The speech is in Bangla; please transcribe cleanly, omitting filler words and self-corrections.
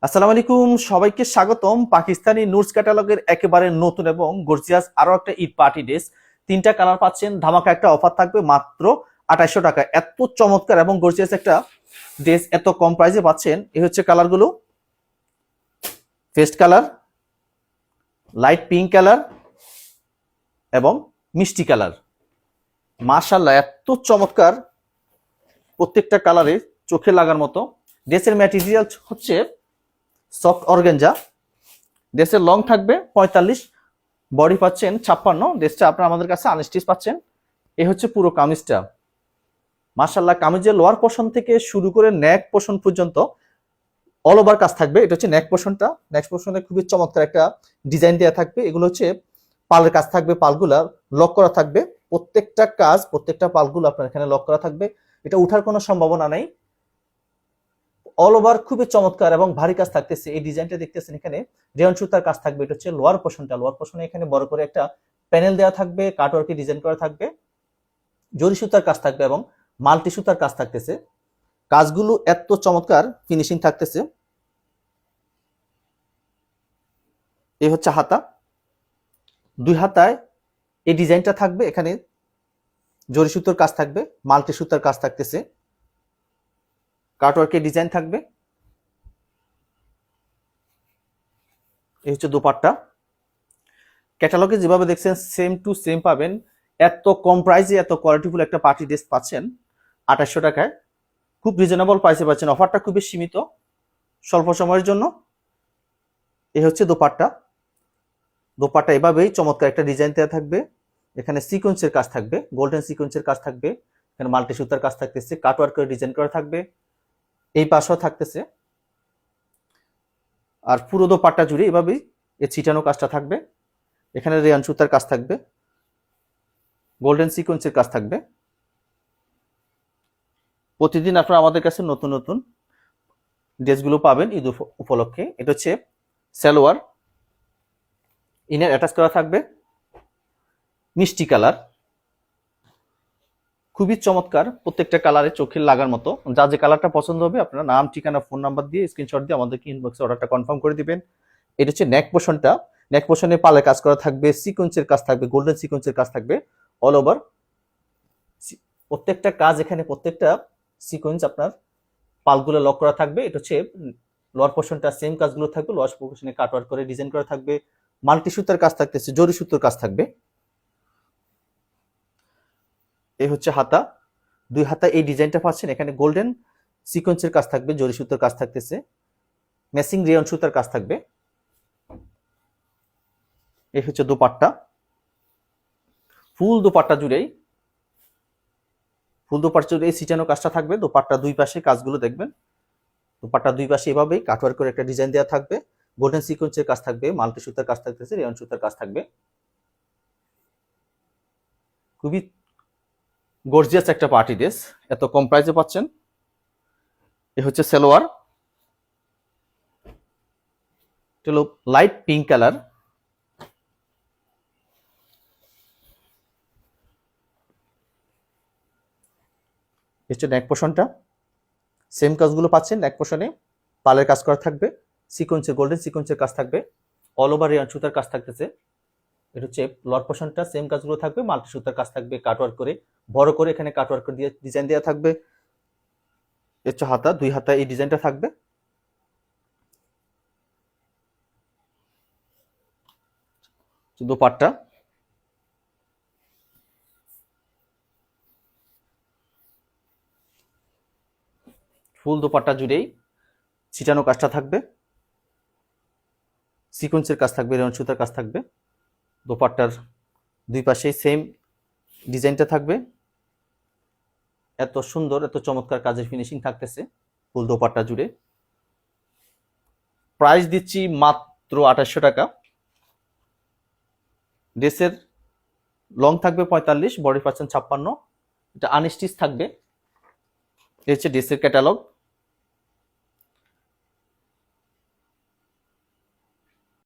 আসসালামু আলাইকুম, সবাইকে স্বাগতম পাকিস্তানি নুটস ক্যাটালগের একেবারে নতুন এবং গর্জিয়াস আরো একটা ঈদ পার্টি ড্রেস। তিনটা কালার পাচ্ছেন, ধামাকা একটা অফার থাকবে মাত্র 2800 টাকা। এত চমৎকার এবং গর্জিয়াস একটা ড্রেস এত কম প্রাইসে পাচ্ছেন। এই হচ্ছে কালারগুলো: paste colour, light pink colour এবং মিষ্টি কালার। মাশাআল্লাহ, এত চমৎকার প্রত্যেকটা কালারে, চোখে লাগার মতো। ড্রেসের ম্যাটেরিয়াল হচ্ছে সফট অর্গানজা। ড্রেসের লং থাকবে 45, বডি পাচ্ছেন 56। ড্রেসটা আপনারা আমাদের কাছে আনস্টিচ পাচ্ছেন। এই হচ্ছে পুরো কামিজটা। মাশাআল্লাহ, কামিজের লোয়ার পোর্শন থেকে শুরু করে নেক পোর্শন পর্যন্ত অল ওভার কাজ থাকবে। এটা হচ্ছে নেক পোর্শনটা। নেক পোর্শনে খুবই চমৎকার একটা ডিজাইন দেওয়া থাকবে। এগুলো হচ্ছে পালের কাজ থাকবে, পালগুলা লক করা থাকবে। প্রত্যেকটা কাজ, প্রত্যেকটা পালগুলো আপনার এখানে লক করা থাকবে। এটা উঠার কোনো সম্ভাবনা নেই। অল ওভার খুবই চমৎকার এবং ভারী কাজ থাকতেছে। এই ডিজাইনটা দেখতেছেন, এখানে রেয়ন সুতার কাজ থাকবে। এটা হচ্ছে লোয়ার পোর্শনটা। লোয়ার পোর্শনে এখানে বড় করে একটা প্যানেল দেওয়া থাকবে, কাটওয়ার্কে ডিজাইন করা থাকবে, জরি সুতার কাজ থাকবে এবং মাল্টি সুতার কাজ থাকতেছে। কাজগুলো এত চমৎকার ফিনিশিং থাকতেছে। এই হচ্ছে হাতা, দুই হাতায় এই ডিজাইনটা থাকবে। এখানে জরি সুতার কাজ থাকবে, মাল্টি সুতার কাজ থাকতেছে, কাটওয়ার্কের ডিজাইন থাকবে। এই হচ্ছে দোপাট্টা। ক্যাটালগে যেভাবে দেখছেন সেম টু সেম পাবেন। এত কম প্রাইসে এত কোয়ালিটিফুল একটা পার্টি ড্রেস পাচ্ছেন 2800 টাকায়। খুব রিজনেবল প্রাইসে পাচ্ছেন। অফারটা খুবই সীমিত, স্বল্প সময়ের জন্য। এই হচ্ছে দোপাট্টা। দোপাট্টা এভাবেই চমৎকার একটা ডিজাইন দেওয়া থাকবে। এখানে সিকোয়েন্সের কাজ থাকবে, গোল্ডেন সিকোয়েন্সের কাজ থাকবে। এখানে মাল্টি সুতার কাজ থাকতেছে, কাটওয়ার্ক করে ডিজাইন করা থাকবে। এই পাশেও থাকতেছে। আর পুরো দোপাট্টা জুড়ে এভাবেই এই ছিটানো কাজটা থাকবে। এখানে রেয়ান সুতার কাজ থাকবে, গোল্ডেন সিকোয়েন্সের কাজ থাকবে। প্রতিদিন আপনারা আমাদের কাছে নতুন নতুন ড্রেসগুলো পাবেন ঈদ উপলক্ষে। এটা হচ্ছে সালোয়ার, ইনার অ্যাটাচ করা থাকবে, মিষ্টি কালার। খুবই চমৎকার, প্রত্যেকটা কালারে চোখের লাগার মতো। যা যে কালারটা পছন্দ হবে আপনারা নাম, ঠিকানা, ফোন নাম্বার দিয়ে স্ক্রিনশট দিয়ে আমাদেরকে ইনবক্সে অর্ডারটা কনফার্ম করে দিবেন। এটা হচ্ছে নেক পোর্শনটা। নেক পোর্শনে পালে কাজ করা থাকবে, সিকোয়েন্সের কাজ থাকবে, গোল্ডেন সিকোয়েন্সের কাজ থাকবে অল ওভার। প্রত্যেকটা কাজ এখানে, প্রত্যেকটা সিকোয়েন্স আপনার পালগুলো লক করা থাকবে। এটা হচ্ছে লোয়ার পোর্শনটা, সেম কাজগুলো থাকবে। লোয়ার পোর্শনে কাটওয়ার্ক করে ডিজাইন করা থাকবে, মাল্টি সুতার কাজ থাকতেছে, জরি সুতোর কাজ থাকবে। এই হচ্ছে হাতা, দুই হাতা এই ডিজাইনটা পাচ্ছেন। এখানে গোল্ডেন সিকোয়েন্সের কাজ থাকবে, জরি সুতোর কাজ থাকতেছে, ম্যাচিং রেয়ন সুতার কাজ থাকবে। এই হচ্ছে দোপাট্টা। ফুল দোপাট্টা জুড়েই, ফুল দোপাট্টা জুড়ে এই সিটানো কাজটা থাকবে। দোপাট্টা দুই পাশে কাজগুলো দেখবেন। দোপাট্টা দুই পাশে এভাবেই কাটওয়ার্ক করে একটা ডিজাইন দেওয়া থাকবে, গোল্ডেন সিকোয়েন্সের কাজ থাকবে, মাল্টি সুতার কাজ থাকতেছে, রেয়ন সুতার কাজ থাকবে। খুবই গর্জিয়াস একটা পার্টি ড্রেস, এত কম প্রাইসে পাচ্ছেন। এ হচ্ছে সালোয়ার, হলো লাইট পিঙ্ক কালার। হচ্ছে নেক পোর্শনটা, সেম কাজগুলো পাচ্ছেন। নেক পোর্শনে পালের কাজ করা থাকবে, সিকোয়েন্সের, গোল্ডেন সিকোয়েন্সের কাজ থাকবে, অল ওভার রেয়ন সুতার কাজ থাকতেছে। এটা হচ্ছে লোয়ার পোর্শনটা, সেম কাজগুলো থাকবে, মাল্টি সুতার কাজ থাকবে, কাটওয়ার্ক করে বড় করে এখানে কাটওয়ার্ক দিয়ে ডিজাইন দেওয়া থাকবে। হচ্ছে হাতা, দুই হাতা এই ডিজাইনটা থাকবে। দোপাট্টা, ফুল দোপাট্টা জুড়েই ছিটানো কাজটা থাকবে, সিকোয়েন্সের কাজ থাকবে, রেয়ন সুতার কাজ থাকবে। দোপাট্টার দুই পাশে সেম ডিজাইনটা থাকবে। এত সুন্দর, এত চমৎকার কাজের ফিনিশিং থাকতেছে ফুল দোপাট্টা জুড়ে। প্রাইস দিচ্ছি মাত্র 2800 টাকা। ড্রেসের লং থাকবে 45, বডি পাচ্ছেন 56। এটা আনস্টিচ থাকবে। এই হচ্ছে ড্রেসের ক্যাটালগ।